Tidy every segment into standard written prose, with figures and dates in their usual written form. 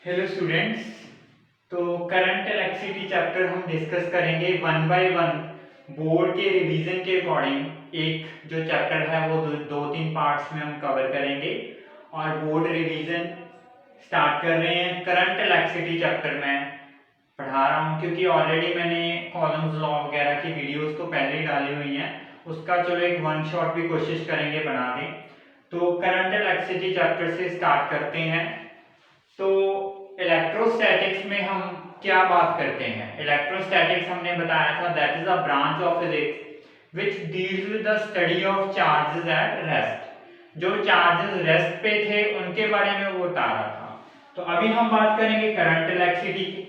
Hello students. तो current electricity chapter हम discuss करेंगे वन बाय वन। बोर्ड के रिवीजन के अकॉर्डिंग एक जो चैप्टर है वो दो तीन पार्ट्स में हम कवर करेंगे और बोर्ड रिवीजन स्टार्ट कर रहे हैं। करंट इलेक्ट्रिसिटी चैप्टर में पढ़ा रहा हूँ क्योंकि ऑलरेडी मैंने कॉलम्स लॉ वगैरह की वीडियोस तो पहले ही डाली हुई हैं। उसका चलो एक वन शॉट भी कोशिश करेंगे बना दें। तो करंट इलेक्ट्रिसिटी चैप्टर से स्टार्ट करते हैं। तो इलेक्ट्रोस्टैटिक्स में हम क्या बात करते हैं? इलेक्ट्रोस्टैटिक्स हमने बताया था that is a branch of physics which deals with the study of charges at rest. जो चार्जेस रेस्ट पे थे उनके बारे में वो बता रहा था। तो अभी हम बात करेंगे करंट इलेक्ट्रिसिटी की।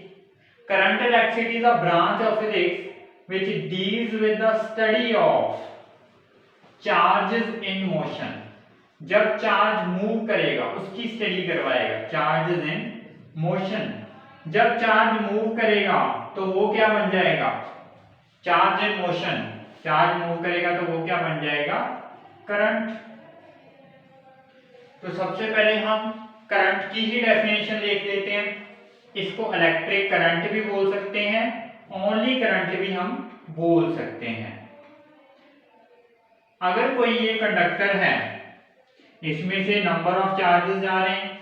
Current electricity is a branch of physics which deals with the study of charges in motion. जब चार्ज मूव करेगा उसकी स्टडी करवाएगा। चार्जेस इन मोशन, जब चार्ज मूव करेगा तो वो क्या बन जाएगा? Charge in motion. Charge move करेगा तो वो क्या बन जाएगा? करंट। तो सबसे पहले हम करंट की ही डेफिनेशन लिख लेते हैं। इसको इलेक्ट्रिक करंट भी बोल सकते हैं, ओनली करंट भी हम बोल सकते हैं। अगर कोई ये कंडक्टर है, इसमें से नंबर ऑफ चार्जेस जा रहे हैं,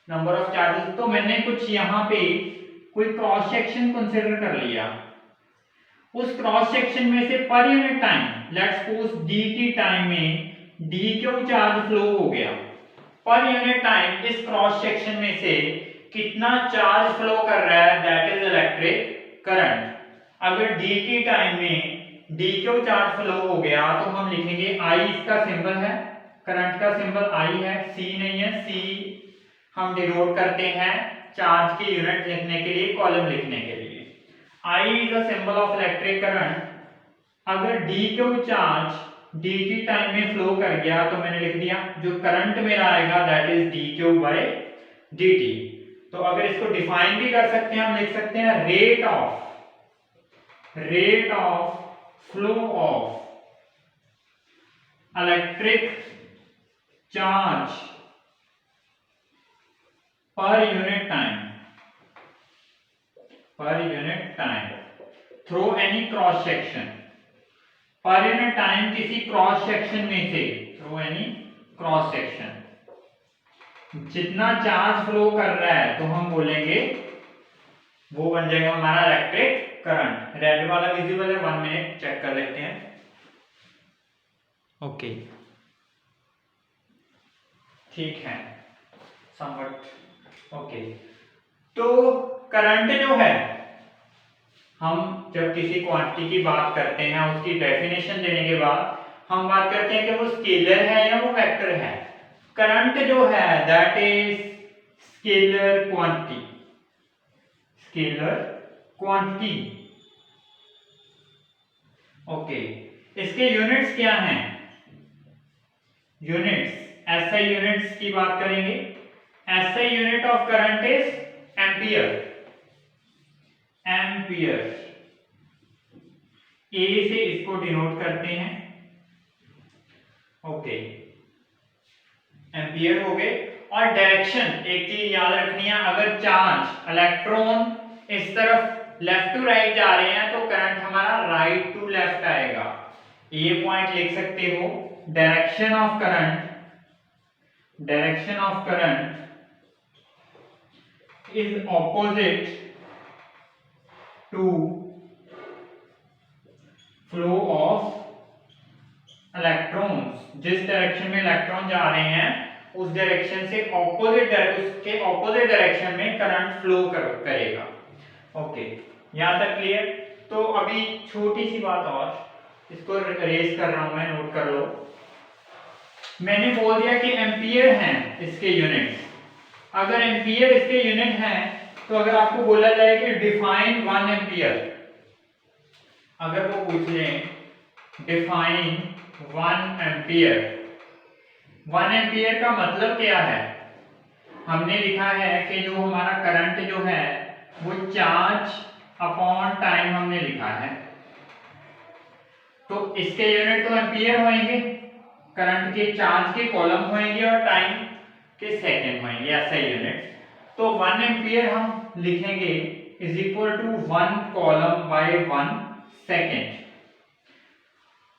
नंबर ऑफ चार्जेस, तो मैंने कुछ यहाँ पे कोई क्रॉस सेक्शन कंसीडर कर लिया। उस क्रॉस सेक्शन में से per unit time, let's suppose D की टाइम में डी क्यू चार्ज फ्लो हो गया। पर यूनिट टाइम इस क्रॉस सेक्शन में से कितना चार्ज फ्लो कर रहा है, दैट इज इलेक्ट्रिक करंट। अगर डी की टाइम में डी क्यू चार्ज फ्लो हो गया तो हम लिखेंगे आई, इसका सिंबल है, करंट का सिंबल आई है, सी नहीं है। सी हम डिनोट करते हैं चार्ज की यूनिट लिखने के लिए, कॉलम लिखने के लिए। I is the symbol of electric current. अगर डी क्यू चार्ज डी की टाइम में फ्लो कर गया तो मैंने लिख दिया जो करंट मेरा आएगा that is d q by d t. तो अगर इसको डिफाइन भी कर सकते हैं, हम लिख सकते हैं rate of flow of electric charge per unit time through any cross section. Per unit time किसी क्रॉस सेक्शन में से, थ्रू एनी क्रॉस सेक्शन, जितना चार्ज फ्लो कर रहा है तो हम बोलेंगे वो बन जाएगा हमारा इलेक्ट्रिक करंट। रेड वाला विजिबल है, 1 मिनट चेक कर लेते हैं। ओके, ठीक है, समवट ओके। तो करंट जो है, हम जब किसी क्वांटिटी की बात करते हैं उसकी डेफिनेशन देने के बाद हम बात करते हैं कि वो स्केलर है या वो वेक्टर है। करंट जो है that is scalar quantity. Okay, इसके यूनिट्स क्या हैं? यूनिट्स, एसआई यूनिट्स की बात करेंगे। SI unit of current is ampere. A से इसको डिनोट करते हैं। ओके, एम्पियर हो गए। और डायरेक्शन एक चीज याद रखनी है, अगर चार्ज इलेक्ट्रॉन इस तरफ लेफ्ट टू राइट जा रहे हैं तो करंट हमारा राइट टू लेफ्ट आएगा। ये पॉइंट लिख सकते हो, direction of current is opposite to flow of electrons. जिस डायरेक्शन में इलेक्ट्रॉन जा रहे हैं उस डायरेक्शन से उसके ऑपोजिट डायरेक्शन में करंट फ्लो करेगा। ओके, यहां तक क्लियर? तो अभी छोटी सी बात और, इसको रेज कर रहा हूं मैं, नोट कर लो। मैंने बोल दिया कि एम्पियर हैं इसके यूनिट। अगर एम्पियर इसके यूनिट हैं तो अगर आपको बोला जाए कि डिफाइन 1 एम्पियर, अगर वो पूछ लें डिफाइन 1 एम्पियर, 1 एम्पियर का मतलब क्या है? हमने लिखा है कि जो हमारा करंट जो है वो चार्ज अपॉन टाइम हमने लिखा है, तो इसके यूनिट तो एम्पियर होंगे, करंट के चार्ज के कॉलम होंगे और टाइम के सेकंड होंगे, ऐसा यूनिट। तो 1 एम्पियर हम लिखेंगे is equal to 1 coulomb by 1 second.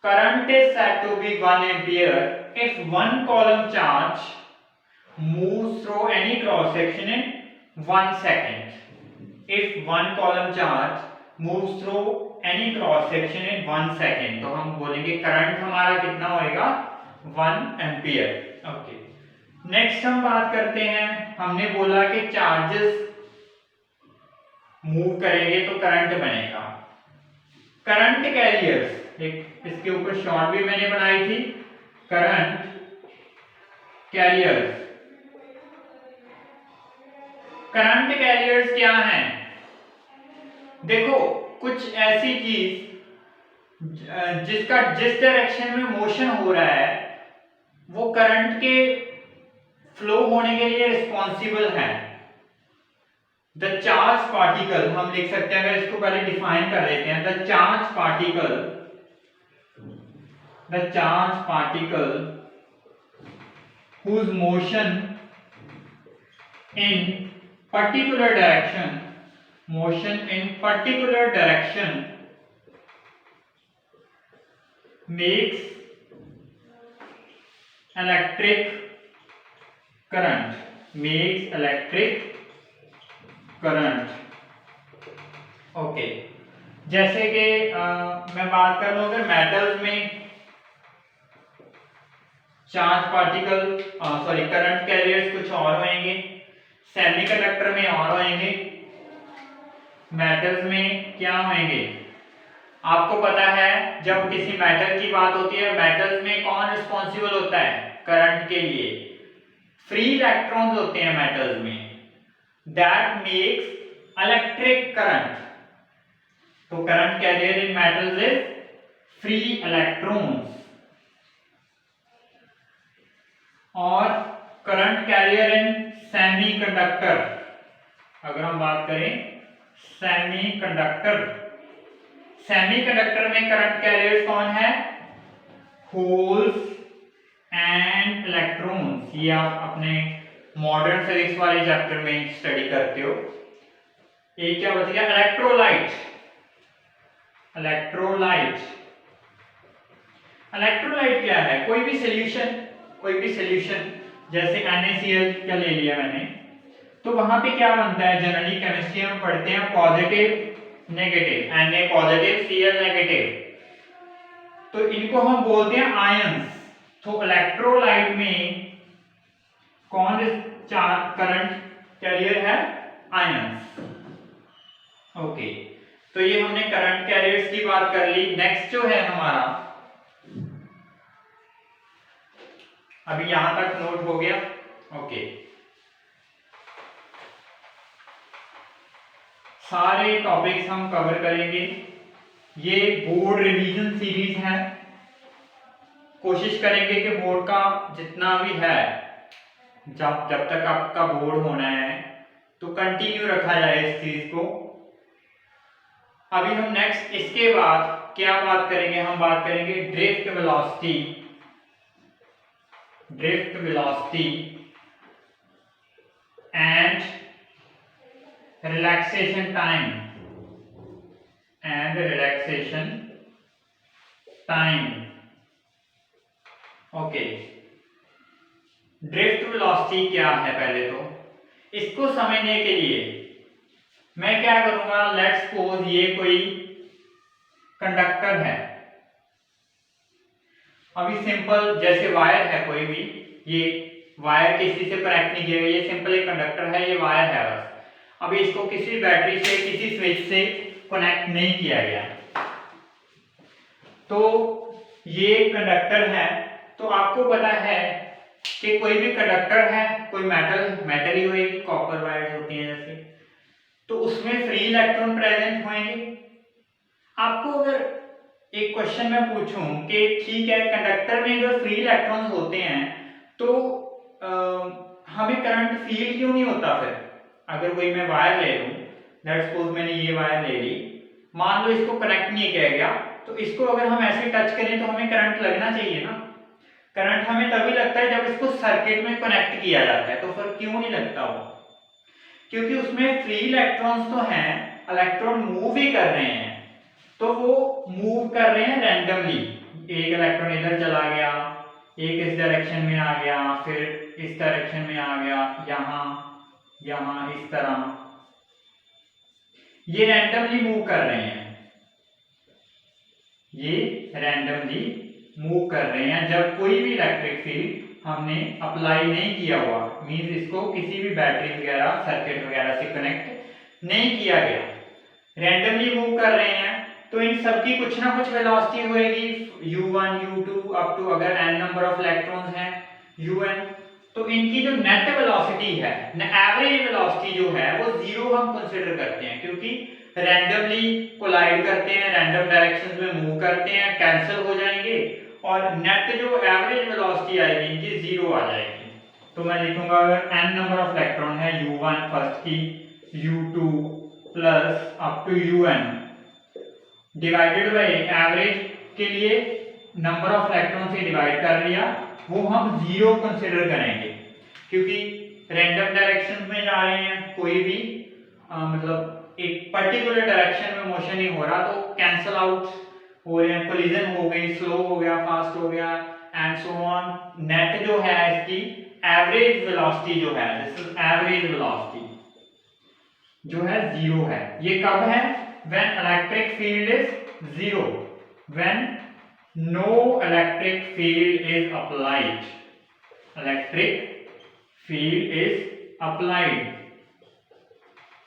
Current is said to be 1 ampere if one column charge moves through any cross section in 1 second. If one column charge moves through any cross section in 1 second, तो हम बोलेंगे current हमारा कितना होएगा 1 ampere. Okay, next हम बात करते हैं. हमने बोला कि चार्जेस मूव करेंगे तो करंट बनेगा. करंट कैरियर्स, एक इसके ऊपर शॉर्ट भी मैंने बनाई थी. Current carriers. करंट कैरियर्स क्या हैं? देखो, कुछ ऐसी चीज जिसका जिस डायरेक्शन में मोशन हो रहा है वो करंट के फ्लो होने के लिए रिस्पॉन्सिबल है. द चार्ज पार्टिकल, हम लिख सकते हैं, अगर इसको पहले डिफाइन कर देते हैं. The charge particle whose motion in particular direction makes electric current. Okay, जैसे कि मैं बात कर लूं, अगर मेटल्स में चार्ज पार्टिकल करंट कैरियर्स कुछ और होंगे, सेमीकंडक्टर में और होंगे, मेटल्स में क्या होंगे? आपको पता है जब किसी मेटल की बात होती है, मेटल्स में कौन रिस्पॉन्सिबल होता है करंट के लिए? फ्री इलेक्ट्रॉन्स होते हैं मेटल्स में. That makes electric current. तो current carrier in metals is free electrons. और करंट कैरियर इन सेमीकंडक्टर, अगर हम बात करें सेमीकंडक्टर में करंट कैरियर्स कौन है? Holes and electrons. ये आप अपने मॉडर्न फिजिक्स वाले चैप्टर में स्टडी करते हो. एक क्या बच गया? इलेक्ट्रोलाइट. इलेक्ट्रोलाइट क्या है? कोई भी सॉल्यूशन जैसे NaCl का ले लिया मैंने, तो वहां पे क्या बनता है? जनरली केमिस्ट्री में पढ़ते हैं positive negative, Na positive Cl negative, तो इनको हम बोलते हैं आयंस. तो इलेक्ट्रोलाइट में कौन करंट कैरियर है? आयंस. ओके, तो ये हमने करंट कैरियर्स की बात कर ली. नेक्स्ट जो है हमारा, अभी यहां तक नोट हो गया. ओके, सारे टॉपिक्स हम कवर करेंगे. ये बोर्ड रिवीजन सीरीज है. कोशिश करेंगे कि बोर्ड का जितना भी है, जब तक आपका बोर्ड होना है तो कंटिन्यू रखा जाए इस चीज को. अभी हम नेक्स्ट इसके बाद क्या बात करेंगे? हम बात करेंगे drift velocity and relaxation time. Okay, drift velocity क्या है? पहले तो इसको समझने के लिए मैं क्या करूंगा, लेट्स सपोज ये कोई कंडक्टर है. अभी सिंपल जैसे वायर है, कोई भी ये वायर किसी से कनेक्ट नहीं किया गया, ये सिंपल एक कंडक्टर है, ये वायर है बस. अभी इसको किसी बैटरी से, किसी स्विच से कनेक्ट नहीं किया गया, तो ये कंडक्टर है. तो आपको पता है कि कोई भी कंडक्टर है, कोई मेटल ही होगी, कॉपर वायर होती है जैसे, तो उसमें फ्री इलेक्ट्रॉन प्रेजेंट होंगे. आपको अगर एक क्वेश्चन मैं पूछूं कि ठीक है, कंडक्टर में अगर फ्री इलेक्ट्रॉन्स होते हैं तो हमें करंट फील क्यों नहीं होता? फिर अगर कोई मैं वायर ले लूं, लेट्स सपोज मैंने ये वायर ले ली, मान लो इसको कनेक्ट नहीं किया गया, तो इसको अगर हम ऐसे टच करें तो हमें करंट लगना चाहिए ना. करंट हमें तभी लगता है जब इसको सर्किट में कनेक्ट किया जाता है, तो फिर क्यों नहीं लगता वो? क्योंकि उसमें फ्री इलेक्ट्रॉन्स तो हैं, इलेक्ट्रॉन मूव ही कर रहे हैं, तो वो मूव कर रहे हैं रैंडमली। एक इलेक्ट्रॉन इधर चला गया, एक इस डायरेक्शन में आ गया, फिर इस डायरेक्शन में आ गया, यहाँ इस तरह, ये रैंडमली मूव कर रहे हैं, ये रैंडमली मूव कर रहे हैं जब कोई भी इलेक्ट्रिक फील्ड हमने अप्लाई नहीं किया हुआ, मींस इसको किसी भी बैटरी वगैरह सर्किट वगैरह से कनेक्ट नहीं किया गया, रैंडमली मूव कर रहे हैं, तो इन सब की कुछ ना कुछ वेलोसिटी होएगी, u1 u2 अप टू, अगर n नंबर ऑफ इलेक्ट्रॉन्स हैं un, तो इनकी जो नेट वेलोसिटी है, एवरेज वेलोसिटी जो है वो जीरो हम कंसीडर करते हैं, क्योंकि रैंडमली कोलाइड करते हैं, रैंडम डायरेक्शंस में मूव करते हैं, कैंसिल हो जाएंगे, और नेट जो एवरेज वेलोसिटी आएगी इनकी जीरो आ जाएगी। तो मैं लिखूंगा अगर n नंबर ऑफ इलेक्ट्रॉन है u1 फर्स्ट की, u2 plus up to un divided by average के लिए नंबर ऑफ इलेक्ट्रॉन से डिवाइड कर लिया, वो हम जीरो कंसीडर करेंगे, क्योंकि रैंडम डायरेक्शन में जा रहे हैं, कोई भी मतलब एक पर्टिकुलर डायरेक्शन में मोशन नहीं हो रहा, तो कैंसल आउट हो रहे हैं, कोलिजन हो गई, स्लो हो गया, फास्ट हो गया एंड सो ऑन। नेट जो है इसकी एवरेज वेलोसिटी जो है, दिस इज एवरेज वेलोसिटी जो है जीरो है। ये कब है? when electric field is zero, when no electric field is applied, electric field is applied,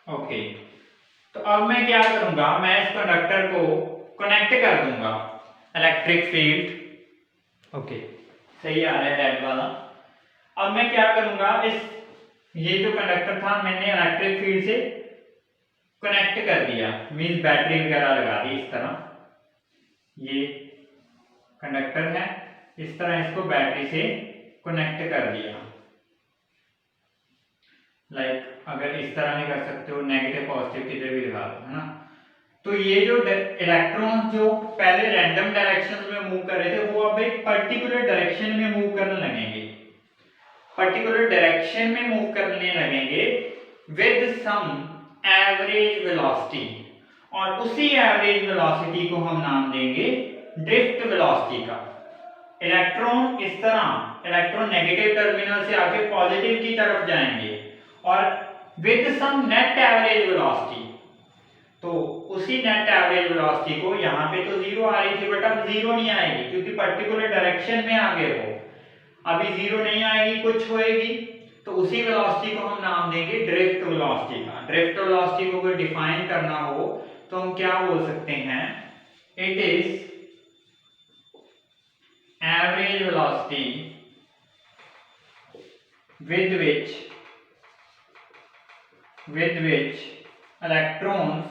okay. तो अब मैं क्या करूंगा, मैं इस कंडक्टर को कनेक्ट कर दूंगा इलेक्ट्रिक फील्ड, ओके सही आ रहा है रेड वाला। अब मैं क्या करूंगा, इस ये जो कंडक्टर था मैंने इलेक्ट्रिक फील्ड से कनेक्ट कर दिया, मींस बैटरी वगैरह लगा दी इस तरह, ये कंडक्टर है, इस तरह इसको बैटरी से कनेक्ट कर दिया, लाइक अगर इस तरह नहीं कर सकते हो, नेगेटिव पॉजिटिव किधर भी लगा दो, है ना। तो ये जो इलेक्ट्रॉन जो पहले रैंडम डायरेक्शन में मूव कर रहे थे, वो अब एक पर्टिकुलर डायरेक्शन में मूव करने लगेंगे, पर्टिकुलर डायरेक्शन में मूव करने लगेंगे विद सम एवरेज वेलोसिटी, और उसी एवरेज वेलोसिटी को हम नाम देंगे ड्रिफ्ट वेलोसिटी का। इलेक्ट्रॉन इस तरह, इलेक्ट्रॉन नेगेटिव टर्मिनल से आके पॉजिटिव की तरफ जाएंगे, और with some net average velocity, तो उसी नेट एवरेज वेलोसिटी को, यहाँ पे तो जीरो आ रही थी बट अब जीरो नहीं आएगी, क्योंकि पर्टिकुलर डायरेक्शन में आगे हो, अभी जीरो नहीं आएगी, कुछ होएगी, तो उसी वेलोसिटी को हम नाम देंगे ड्रिफ्ट वेलोसिटी का। ड्रिफ्ट वेलोसिटी को अगर डिफाइन करना हो तो हम क्या बोल सकते हैं, it is average velocity with which electrons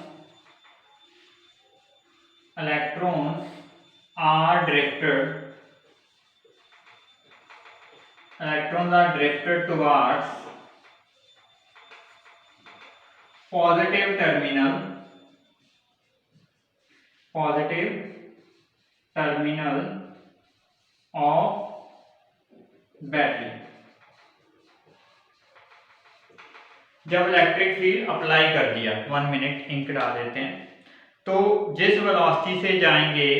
are drifted towards positive terminal of battery. जब इलेक्ट्रिक फील्ड अप्लाई कर दिया, 1 मिनट इंक डाल देते हैं, तो जिस वेलोसिटी से जाएंगे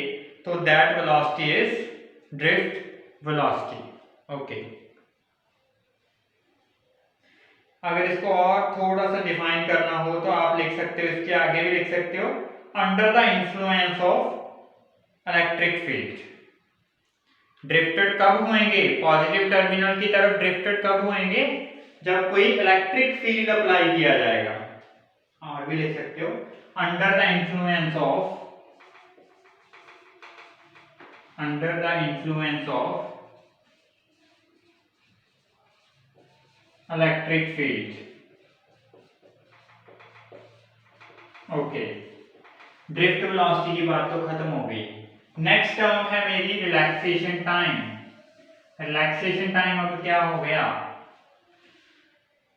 तो that velocity is drift velocity, okay. अगर इसको और थोड़ा सा डिफाइन करना हो तो आप लिख सकते हो, इसके आगे भी लिख सकते हो, under the influence of electric field. Drifted कब होंगे? पॉजिटिव टर्मिनल की तरफ ड्रिफ्टेड कब होंगे? जब कोई इलेक्ट्रिक फील्ड अप्लाई किया जाएगा। और भी लिख सकते हो, under the influence of electric field, okay. Drift velocity की बात तो खत्म हो गई। नेक्स्ट टर्म है मेरी रिलैक्सेशन टाइम। रिलैक्सेशन टाइम अब क्या हो गया,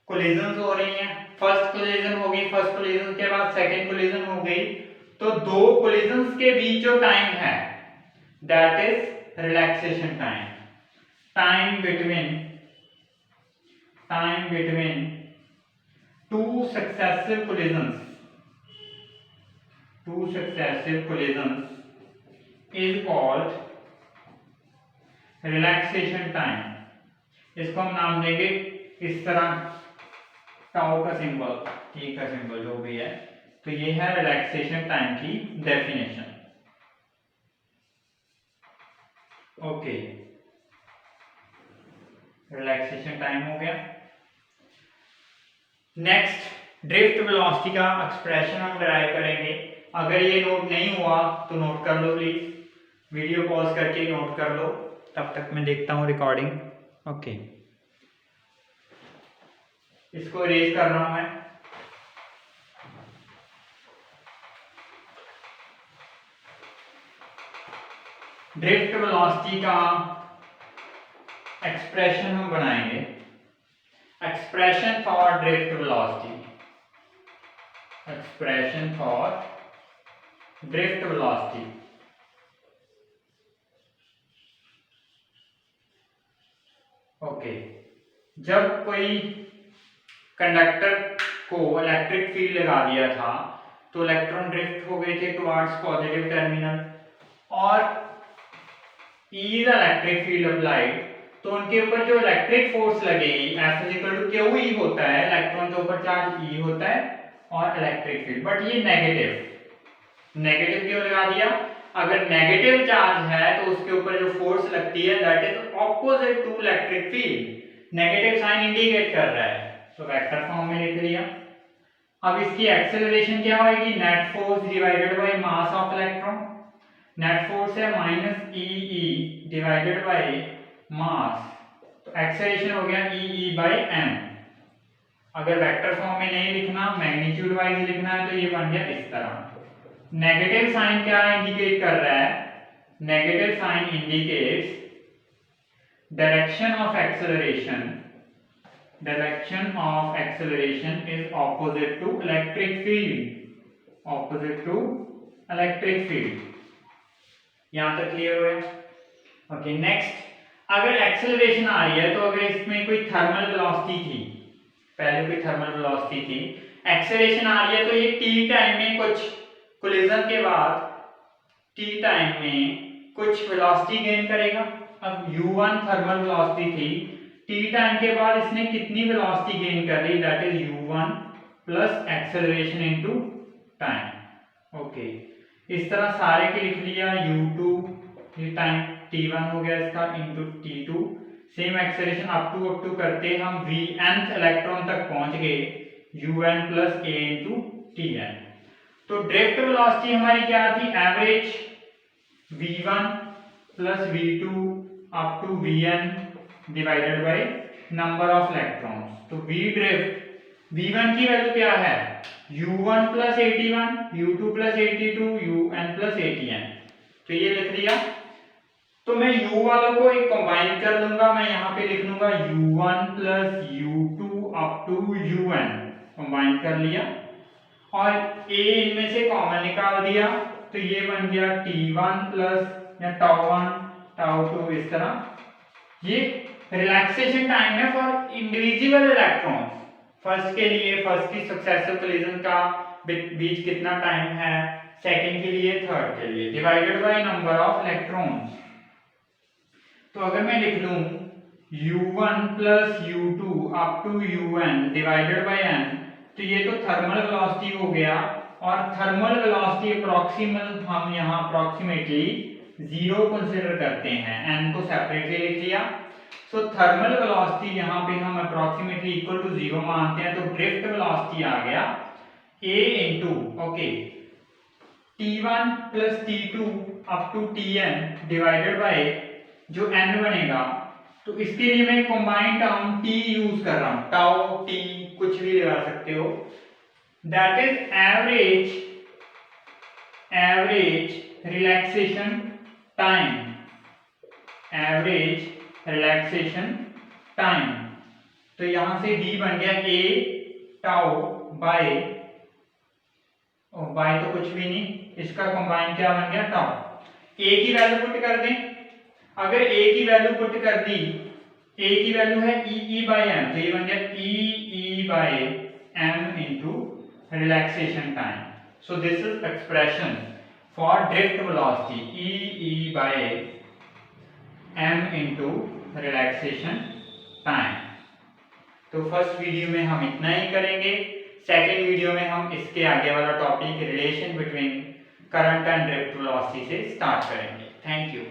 कोलिजन्स हो रही हैं, फर्स्ट कोलिजन होगी, फर्स्ट कोलिजन के बाद सेकंड कोलिजन हो गई, तो दो कोलिजन्स के बीच जो टाइम है that is relaxation time. Time between two successive collisions is called relaxation time. इसको हम नाम देंगे इस तरह, टाउ का सिंबल, टी का सिंबल जो भी है, तो ये है रिलैक्सेशन टाइम की डेफिनेशन। ओके, रिलैक्सेशन टाइम हो गया। नेक्स्ट ड्रिफ्ट वेलोसिटी का एक्सप्रेशन हम डिराइव करेंगे। अगर ये नोट नहीं हुआ तो नोट कर लो प्लीज, वीडियो पॉज करके नोट कर लो, तब तक मैं देखता हूँ रिकॉर्डिंग। ओके, इसको इरेज कर रहा हूं मैं। ड्रिफ्ट वेलोसिटी का एक्सप्रेशन हम बनाएंगे, expression for drift velocity, expression for drift velocity. Okay, जब कोई कंडक्टर को इलेक्ट्रिक फील्ड लगा दिया था तो इलेक्ट्रॉन ड्रिफ्ट हो गए थे टुवर्ड्स पॉजिटिव टर्मिनल, और E the electric field applied, तो उनके ऊपर जो इलेक्ट्रिक फोर्स लगेगी F equal to q E होता है, इलेक्ट्रॉन के ऊपर चार्ज ई होता है और इलेक्ट्रिक फील्ड, बट ये नेगेटिव क्यों लगा दिया? अगर नेगेटिव चार्ज है तो उसके ऊपर जो फोर्स लगती है that is opposite to electric field. Negative sign indicate कर रहा है, तो वेक्टर फॉर्म में लिख लिया। अब इसकी एक्सेलरेशन क्या होगी? Net force divided by mass of electron. Net force है minus E divided by mass, तो एक्सेलरेशन हो गया ई बाय एम। अगर वेक्टर फॉर्म में नहीं लिखना, मैग्नीट्यूड वाइज लिखना है, तो ये बन गया इस तरह। नेगेटिव साइन क्या इंडिकेट कर रहा है? Negative sign indicates direction of acceleration, direction of acceleration is opposite to electric field, opposite to electric field। यहां तक क्लियर हो गया? ओके, नेक्स्ट, अगर एक्सेलरेशन आ रही है तो अगर इसमें कोई थर्मल वेलोसिटी थी, पहले कोई थर्मल वेलोसिटी थी, एक्सेलरेशन आ रही है तो ये टी टाइम में कुछ कोलिजन के बाद टी टाइम में कुछ वेलोसिटी गेन करेगा। अब u1 थर्मल वेलोसिटी थी, टी टाइम के बाद इसने कितनी वेलोसिटी गेन कर ली? That is u1 plus acceleration into time. Okay, इस तरह सारे के लिख लिया। u2 ये टाइम t1 हो गया इसका into t2, same acceleration up to करते हम vnth इलेक्ट्रॉन तक पहुंच गए, un plus a into tn। तो ड्रिफ्ट वेलोसिटी हमारी क्या थी? Average v1 plus v2 up to vn divided by number of electrons. तो v ड्रिफ्ट, v1 की वैल्यू क्या है? u1 plus 81, u2 plus 82, un plus 80n। तो ये लिख लिया। तो मैं u वालों को एक कंबाइन कर लूंगा, मैं यहाँ पे लिख लूंगा u1 plus u2 up to un, combine कर लिया, और a इनमें से कॉमन निकाल दिया, तो ये बन गया t1 प्लस या τ1 τ2 इस तरह। ये रिलैक्सेशन टाइम है फॉर इंडिविजुअल इलेक्ट्रॉन। फर्स्ट के लिए, फर्स्ट की सक्सेसिव कोलिजन का बीच कितना टाइम है, सेकंड के लिए, थर्ड के लिए, divided by number of electrons. तो अगर मैं लिख लूं u1 plus u2 up to un divided by n, तो ये तो थर्मल वेलोसिटी हो गया, और थर्मल वेलोसिटी अप्रोक्सीमल हम यहाँ अप्रोक्सीमेटली 0 कंसीडर करते हैं, n को सेपरेटली लिख लिया। सो थर्मल वेलोसिटी यहाँ पे हम अप्रोक्सीमेटली इक्वल टू 0 मानते हैं, तो ड्रिफ्ट वेलोसिटी आ गया a into, okay, t1 plus t2 up to tn divided by जो n बनेगा, तो इसके लिए मैं कंबाइंड टर्म t यूज कर रहा हूं, टाउ t कुछ भी लगा सकते हो, that is average relaxation time, average relaxation time. तो यहां से d बन गया a टाउ बाय तो कुछ भी नहीं, इसका कंबाइन क्या बन गया? टाउ। a की वैल्यू पुट कर दें, अगर a की वैल्यू पुट कर दी, a की वैल्यू है e बाय m, तो ये बन गया e bye m into relaxation time. So this is expression for drift velocity E by m into relaxation time. तो फर्स्ट वीडियो में हम इतना ही करेंगे। सेकेंड वीडियो में हम इसके आगे वाला topic relation between current and drift velocity से स्टार्ट करेंगे। Thank you.